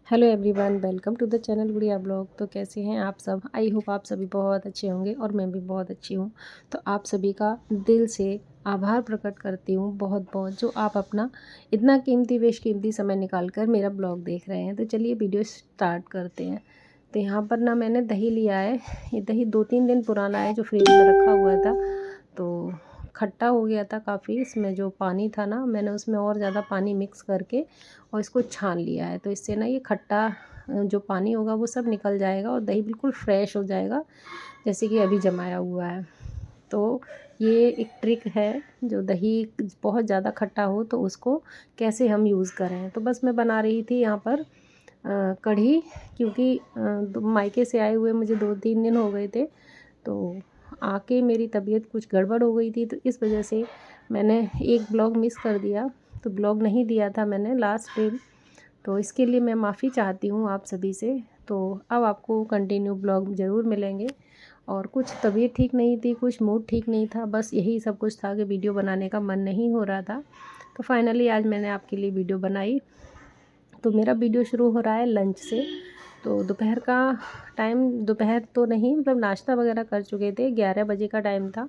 Hello everyone, welcome to the channel Gudiya blog. तो कैसे हैं आप सब? आई होप आप सभी बहुत अच्छे होंगे और मैं भी बहुत अच्छी हूँ। तो आप सभी का दिल से आभार प्रकट करती हूँ बहुत बहुत, जो आप अपना इतना कीमती बेशकीमती समय निकाल कर मेरा ब्लॉग देख रहे हैं। तो चलिए वीडियो स्टार्ट करते हैं। तो यहाँ पर ना मैंने दही लिया है। ये दही 2-3 दिन पुराना है, जो फ्रिज में रखा हुआ था। तो खट्टा हो गया था काफ़ी। इसमें जो पानी था ना, मैंने उसमें और ज़्यादा पानी मिक्स करके और इसको छान लिया है। तो इससे ना ये खट्टा जो पानी होगा वो सब निकल जाएगा और दही बिल्कुल फ्रेश हो जाएगा, जैसे कि अभी जमाया हुआ है। तो ये एक ट्रिक है, जो दही बहुत ज़्यादा खट्टा हो तो उसको कैसे हम यूज़ करें। तो बस मैं बना रही थी यहाँ पर कढ़ी, क्योंकि मायके से आए हुए मुझे 2-3 दिन हो गए थे। तो आके मेरी तबीयत कुछ गड़बड़ हो गई थी, तो इस वजह से मैंने एक ब्लॉग मिस कर दिया। तो ब्लॉग नहीं दिया था मैंने लास्ट टाइम, तो इसके लिए मैं माफ़ी चाहती हूँ आप सभी से। तो अब आपको कंटिन्यू ब्लॉग ज़रूर मिलेंगे। और कुछ तबीयत ठीक नहीं थी, कुछ मूड ठीक नहीं था, बस यही सब कुछ था कि वीडियो बनाने का मन नहीं हो रहा था। तो फाइनली आज मैंने आपके लिए वीडियो बनाई। तो मेरा वीडियो शुरू हो रहा है लंच से। तो दोपहर का टाइम, दोपहर तो नहीं मतलब नाश्ता वगैरह कर चुके थे, 11 बजे का टाइम था।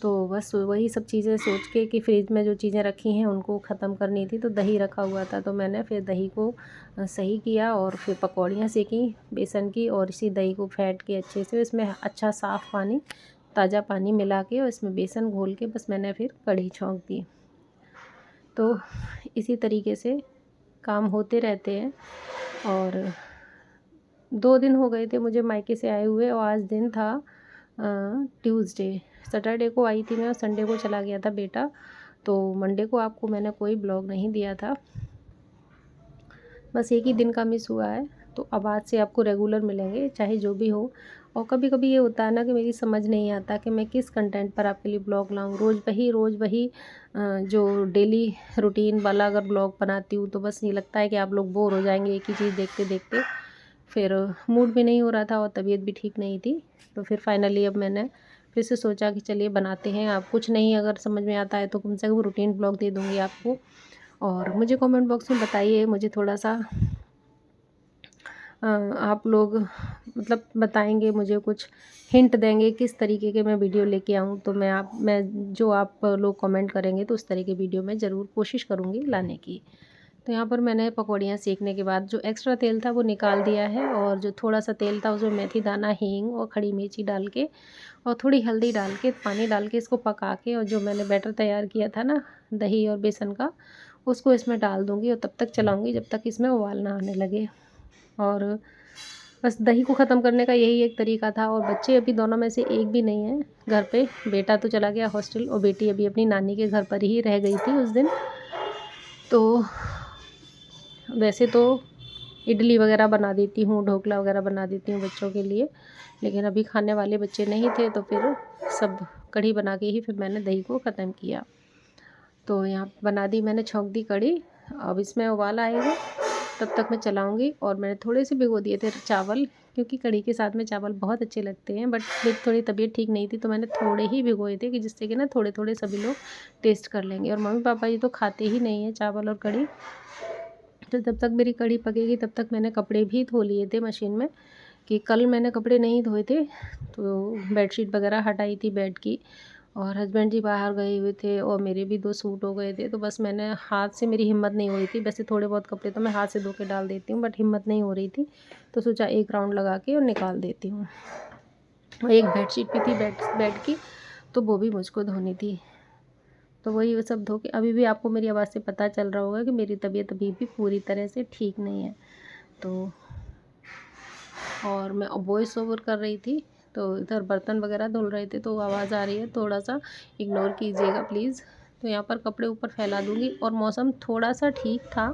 तो बस वही सब चीज़ें सोच के कि फ्रिज में जो चीज़ें रखी हैं उनको ख़त्म करनी थी। तो दही रखा हुआ था, तो मैंने फिर दही को सही किया और फिर पकौड़ियाँ सेकीं बेसन की, और इसी दही को फेंट के अच्छे से इसमें अच्छा साफ़ पानी, ताज़ा पानी मिला के और इसमें बेसन घोल के बस मैंने फिर कढ़ी छौंक दी। तो इसी तरीके से काम होते रहते हैं। और 2 दिन हो गए थे मुझे मायके से आए हुए, और आज दिन था ट्यूसडे। सैटरडे को आई थी मैं और संडे को चला गया था बेटा। तो मंडे को आपको मैंने कोई ब्लॉग नहीं दिया था, बस एक ही दिन का मिस हुआ है। तो अब आज से आपको रेगुलर मिलेंगे, चाहे जो भी हो। और कभी कभी ये होता है ना कि मेरी समझ नहीं आता कि मैं किस कंटेंट पर आपके लिए ब्लॉग लाऊं। रोज़ वही जो डेली रूटीन वाला अगर ब्लॉग बनाती हूँ तो बस ये लगता है कि आप लोग बोर हो जाएंगे एक ही चीज़ देखते देखते। फिर मूड भी नहीं हो रहा था और तबीयत भी ठीक नहीं थी। तो फिर फाइनली अब मैंने फिर से सोचा कि चलिए बनाते हैं। आप कुछ नहीं अगर समझ में आता है तो कम से कम रूटीन ब्लॉग दे दूँगी आपको। और मुझे कमेंट बॉक्स में बताइए, मुझे थोड़ा सा आप लोग मतलब बताएंगे, मुझे कुछ हिंट देंगे किस तरीके के मैं वीडियो लेके आऊँ। तो मैं जो आप लोग कमेंट करेंगे तो उस तरह के वीडियो मैं ज़रूर कोशिश करूँगी लाने की। तो यहाँ पर मैंने पकौड़ियाँ सेकने के बाद जो एक्स्ट्रा तेल था वो निकाल दिया है, और जो थोड़ा सा तेल था उसमें मेथी दाना, हींग और खड़ी मिर्ची डाल के और थोड़ी हल्दी डाल के पानी डाल के इसको पका के, और जो मैंने बैटर तैयार किया था ना दही और बेसन का, उसको इसमें डाल दूँगी और तब तक चलाऊँगी जब तक इसमें उबाल ना आने लगे। और बस दही को ख़त्म करने का यही एक तरीका था। और बच्चे अभी दोनों में से एक भी नहीं है घर पे। बेटा तो चला गया हॉस्टल और बेटी अभी अपनी नानी के घर पर ही रह गई थी उस दिन। तो वैसे तो इडली वगैरह बना देती हूँ, ढोकला वगैरह बना देती हूँ बच्चों के लिए, लेकिन अभी खाने वाले बच्चे नहीं थे तो फिर सब कढ़ी बना के ही फिर मैंने दही को ख़त्म किया। तो यहाँ बना दी मैंने, छौंक दी कढ़ी। अब इसमें उबाल आएगा तब तक मैं चलाऊँगी। और मैंने थोड़े से भिगो दिए थे चावल, क्योंकि कढ़ी के साथ में चावल बहुत अच्छे लगते हैं। बट मेरी थोड़ी तबीयत ठीक नहीं थी तो मैंने थोड़े ही भिगोए थे, कि जिससे कि ना थोड़े थोड़े सभी लोग टेस्ट कर लेंगे। और मम्मी पापा ये तो खाते ही नहीं हैं चावल और कढ़ी। तो जब तक मेरी कढ़ी पकेगी तब तक मैंने कपड़े भी धो लिए थे मशीन में, कि कल मैंने कपड़े नहीं धोए थे। तो बेडशीट वगैरह हटाई थी बेड की, और हस्बैंड जी बाहर गए हुए थे और मेरे भी 2 सूट हो गए थे। तो बस मैंने हाथ से, मेरी हिम्मत नहीं हो रही थी। वैसे थोड़े बहुत कपड़े तो मैं हाथ से धो के डाल देती हूँ, बट हिम्मत नहीं हो रही थी। तो सोचा एक राउंड लगा के और निकाल देती हूँ। और एक बेडशीट भी थी बेड की, तो वो भी मुझको धोनी थी। तो वही वो सब धो के, अभी भी आपको मेरी आवाज़ से पता चल रहा होगा कि मेरी तबीयत अभी भी पूरी तरह से ठीक नहीं है। तो और मैं वॉइस ओवर कर रही थी, तो इधर बर्तन वगैरह धुल रहे थे, तो आवाज़ आ रही है, थोड़ा सा इग्नोर कीजिएगा प्लीज़। तो यहाँ पर कपड़े ऊपर फैला दूँगी। और मौसम थोड़ा सा ठीक था,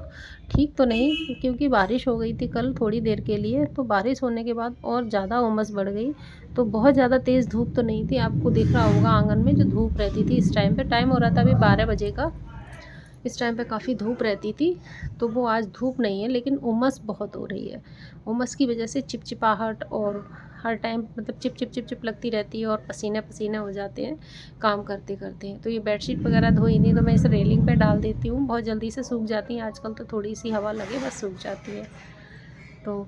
ठीक तो नहीं, क्योंकि बारिश हो गई थी कल थोड़ी देर के लिए। तो बारिश होने के बाद और ज़्यादा उमस बढ़ गई। तो बहुत ज़्यादा तेज़ धूप तो नहीं थी, आपको दिख रहा होगा आंगन में जो धूप रहती थी इस टाइम पे। टाइम हो रहा था अभी 12 बजे का। इस टाइम पे काफ़ी धूप रहती थी, तो वो आज धूप नहीं है, लेकिन उमस बहुत हो रही है। उमस की वजह से चिपचिपाहट और हर टाइम मतलब चिप चिप चिप चिप लगती रहती है, और पसीने पसीने हो जाते हैं काम करते करते। तो ये बेडशीट वगैरह धोई नहीं तो मैं इसे रेलिंग पे डाल देती हूँ, बहुत जल्दी से सूख जाती हैं। आजकल तो थोड़ी सी हवा लगे बस सूख जाती है। तो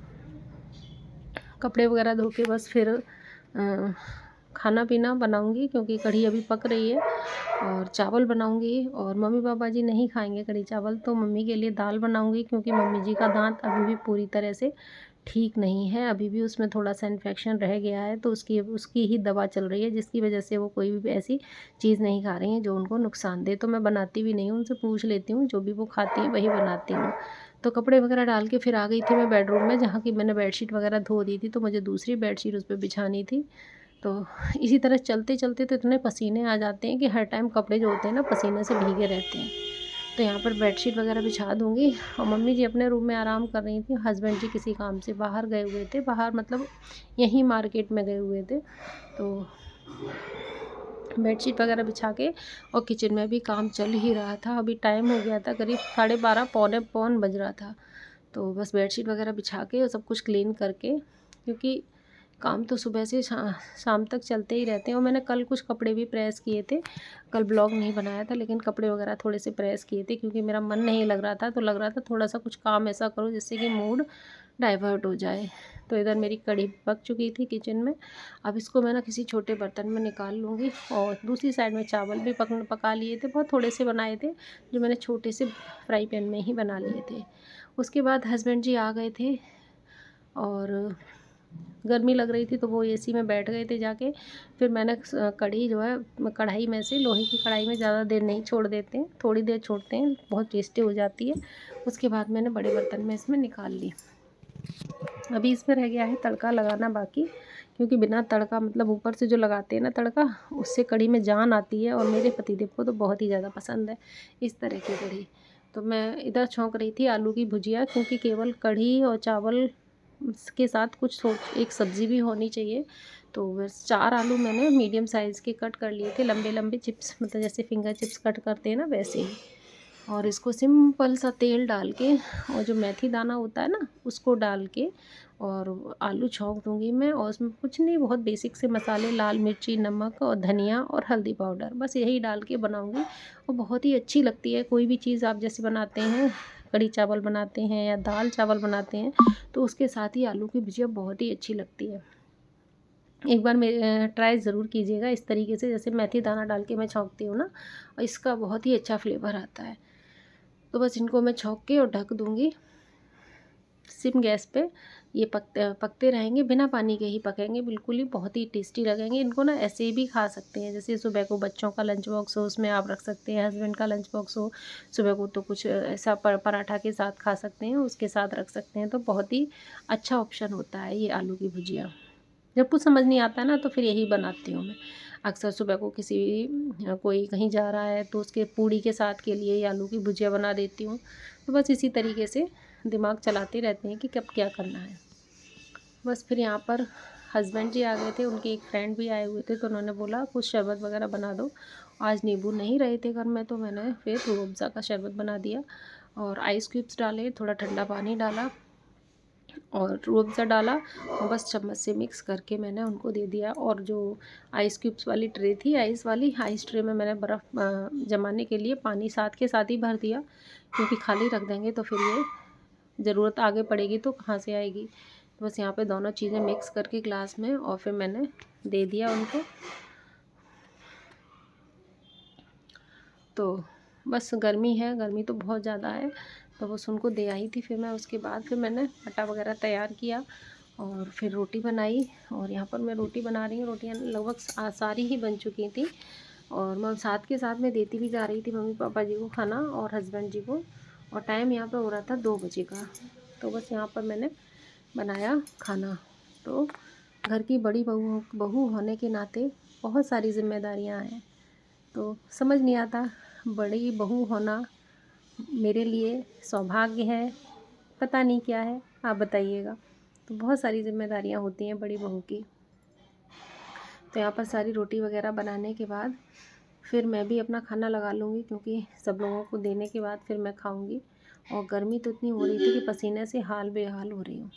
कपड़े वगैरह धो के बस फिर खाना पीना बनाऊंगी, क्योंकि कढ़ी अभी पक रही है, और चावल बनाऊंगी। और मम्मी पापा जी नहीं खाएंगे कढ़ी चावल, तो मम्मी के लिए दाल बनाऊंगी, क्योंकि मम्मी जी का दांत अभी भी पूरी तरह से ठीक नहीं है, अभी भी उसमें थोड़ा सा इन्फेक्शन रह गया है, तो उसकी ही दवा चल रही है, जिसकी वजह से वो कोई भी ऐसी चीज़ नहीं खा रही हैं जो उनको नुकसान दे। तो मैं बनाती भी नहीं हूँ, उनसे पूछ लेती हूँ, जो भी वो खाती हैं वही बनाती हूँ। तो कपड़े वगैरह डाल के फिर आ गई थी मैं बेडरूम में, जहाँ की मैंने बेडशीट वगैरह धो दी थी, तो मुझे दूसरी बेडशीट उस पर बिछानी थी। तो इसी तरह चलते चलते तो इतने पसीने आ जाते हैं कि हर टाइम कपड़े जो होते हैं ना पसीने से भीगे रहते हैं। तो यहाँ पर बेडशीट वगैरह बिछा दूँगी, और मम्मी जी अपने रूम में आराम कर रही थी। हस्बैंड जी किसी काम से बाहर गए हुए थे, बाहर मतलब यहीं मार्केट में गए हुए थे। तो बेडशीट वगैरह बिछा के, और किचन में भी काम चल ही रहा था। अभी टाइम हो गया था करीब 12:30, पौने पौन बज रहा था। तो बस बेडशीट वगैरह बिछा के और सब कुछ क्लीन करके, क्योंकि काम तो सुबह से शाम तक चलते ही रहते हैं। और मैंने कल कुछ कपड़े भी प्रेस किए थे, कल ब्लॉग नहीं बनाया था, लेकिन कपड़े वगैरह थोड़े से प्रेस किए थे, क्योंकि मेरा मन नहीं लग रहा था, तो लग रहा था थोड़ा सा कुछ काम ऐसा करो जिससे कि मूड डाइवर्ट हो जाए। तो इधर मेरी कढ़ी पक चुकी थी किचन में, अब इसको मैं ना किसी छोटे बर्तन में निकाल लूँगी। और दूसरी साइड में चावल भी पका लिए थे, बहुत थोड़े से बनाए थे, जो मैंने छोटे से फ्राई पैन में ही बना लिए थे। उसके बाद हस्बैंड जी आ गए थे, और गर्मी लग रही थी तो वो एसी में बैठ गए थे जाके। फिर मैंने कढ़ी जो है कढ़ाई में से, लोहे की कढ़ाई में ज़्यादा देर नहीं छोड़ देते हैं, थोड़ी देर छोड़ते हैं, बहुत टेस्टी हो जाती है। उसके बाद मैंने बड़े बर्तन में इसमें निकाल ली। अभी इसमें रह गया है तड़का लगाना बाकी, क्योंकि बिना तड़का मतलब ऊपर से जो लगाते हैं ना तड़का, उससे कढ़ी में जान आती है, और मेरे पतिदेव को तो बहुत ही ज़्यादा पसंद है इस तरह की कढ़ी। तो मैं इधर छौंक रही थी आलू की भुजिया, क्योंकि केवल कढ़ी और चावल के साथ कुछ एक सब्ज़ी भी होनी चाहिए। तो बस 4 आलू मैंने मीडियम साइज़ के कट कर लिए थे, लंबे लंबे चिप्स, मतलब जैसे फिंगर चिप्स कट करते हैं ना वैसे ही। और इसको सिंपल सा तेल डाल के, और जो मेथी दाना होता है ना उसको डाल के, और आलू छौंक दूंगी मैं। और उसमें कुछ नहीं, बहुत बेसिक से मसाले, लाल मिर्ची, नमक और धनिया और हल्दी पाउडर, बस यही डाल के बनाऊंगी, और बहुत ही अच्छी लगती है। कोई भी चीज़ आप जैसे बनाते हैं, कढ़ी चावल बनाते हैं या दाल चावल बनाते हैं, तो उसके साथ ही आलू की भुजिया बहुत ही अच्छी लगती है। एक बार मेरे ट्राई ज़रूर कीजिएगा इस तरीके से, जैसे मेथी दाना डाल के मैं छौंकती हूँ ना, और इसका बहुत ही अच्छा फ्लेवर आता है। तो बस इनको मैं छौंक के और ढक दूँगी सिम गैस पे। ये पकते रहेंगे, बिना पानी के ही पकेंगे, बिल्कुल ही बहुत ही टेस्टी लगेंगे। इनको ना ऐसे भी खा सकते हैं, जैसे सुबह को बच्चों का लंच बॉक्स हो उसमें आप रख सकते हैं, हस्बैंड का लंच बॉक्स हो सुबह को, तो कुछ ऐसा पराठा के साथ खा सकते हैं, उसके साथ रख सकते हैं। तो बहुत ही अच्छा ऑप्शन होता है ये आलू की भुजिया। जब कुछ समझ नहीं आता ना तो फिर यही बनाती हूँ मैं। अक्सर सुबह को कोई कहीं जा रहा है तो उसके पूड़ी के साथ के लिए ये आलू की भुजिया बना देती हूँ। तो बस इसी तरीके से दिमाग चलाते रहते हैं कि कब क्या करना है। बस फिर यहाँ पर हस्बैंड जी आ गए थे, उनके एक फ्रेंड भी आए हुए थे, तो उन्होंने बोला कुछ शरबत वगैरह बना दो। आज नींबू नहीं रहे थे घर में, तो मैंने फिर रूह अफ़ज़ा का शरबत बना दिया, और आइस क्यूब्स डाले, थोड़ा ठंडा पानी डाला और रूह अफ़ज़ा डाला, और बस चम्मच से मिक्स करके मैंने उनको दे दिया। और जो आइस क्यूब्स वाली ट्रे थी, आइस ट्रे में मैंने बर्फ़ जमाने के लिए पानी साथ के साथ ही भर दिया, क्योंकि खाली रख देंगे तो फिर ये ज़रूरत आगे पड़ेगी तो कहाँ से आएगी। तो बस यहाँ पे दोनों चीज़ें मिक्स करके ग्लास में, और फिर मैंने दे दिया उनको। तो बस गर्मी तो बहुत ज़्यादा है, तो बस उनको दे आई थी। फिर मैं उसके बाद फिर मैंने आटा वगैरह तैयार किया, और फिर रोटी बनाई। और यहाँ पर मैं रोटी बना रही हूँ, रोटियाँ लगभग सारी ही बन चुकी थी, और मैं साथ के साथ में देती भी जा रही थी मम्मी पापा जी को खाना और हस्बैंड जी को। और टाइम यहाँ पर हो रहा था 2 बजे का। तो बस यहाँ पर मैंने बनाया खाना। तो घर की बड़ी बहू होने के नाते बहुत सारी जिम्मेदारियाँ हैं, तो समझ नहीं आता, बड़ी बहू होना मेरे लिए सौभाग्य है, पता नहीं क्या है, आप बताइएगा। तो बहुत सारी जिम्मेदारियाँ होती हैं बड़ी बहू की। तो यहाँ पर सारी रोटी वगैरह बनाने के बाद फिर मैं भी अपना खाना लगा लूँगी, क्योंकि सब लोगों को देने के बाद फिर मैं खाऊँगी। और गर्मी तो इतनी हो रही थी कि पसीने से हाल बेहाल हो रही हूँ।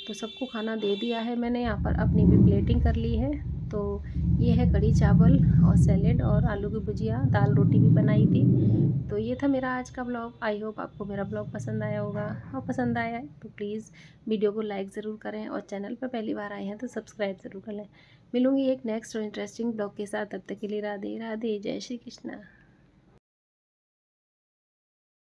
तो सबको खाना दे दिया है मैंने, यहाँ पर अपनी भी प्लेटिंग कर ली है। तो ये है कढ़ी चावल और सैलेड और आलू की भुजिया, दाल रोटी भी बनाई थी। तो ये था मेरा आज का ब्लॉग। आई होप आपको मेरा ब्लॉग पसंद आया होगा, और पसंद आया है तो प्लीज़ वीडियो को लाइक ज़रूर करें, और चैनल पर पहली बार आए हैं तो सब्सक्राइब ज़रूर कर लें। मिलूँगी एक नेक्स्ट और इंटरेस्टिंग ब्लॉग के साथ, तब तक के लिए राधे राधे, जय श्री कृष्णा।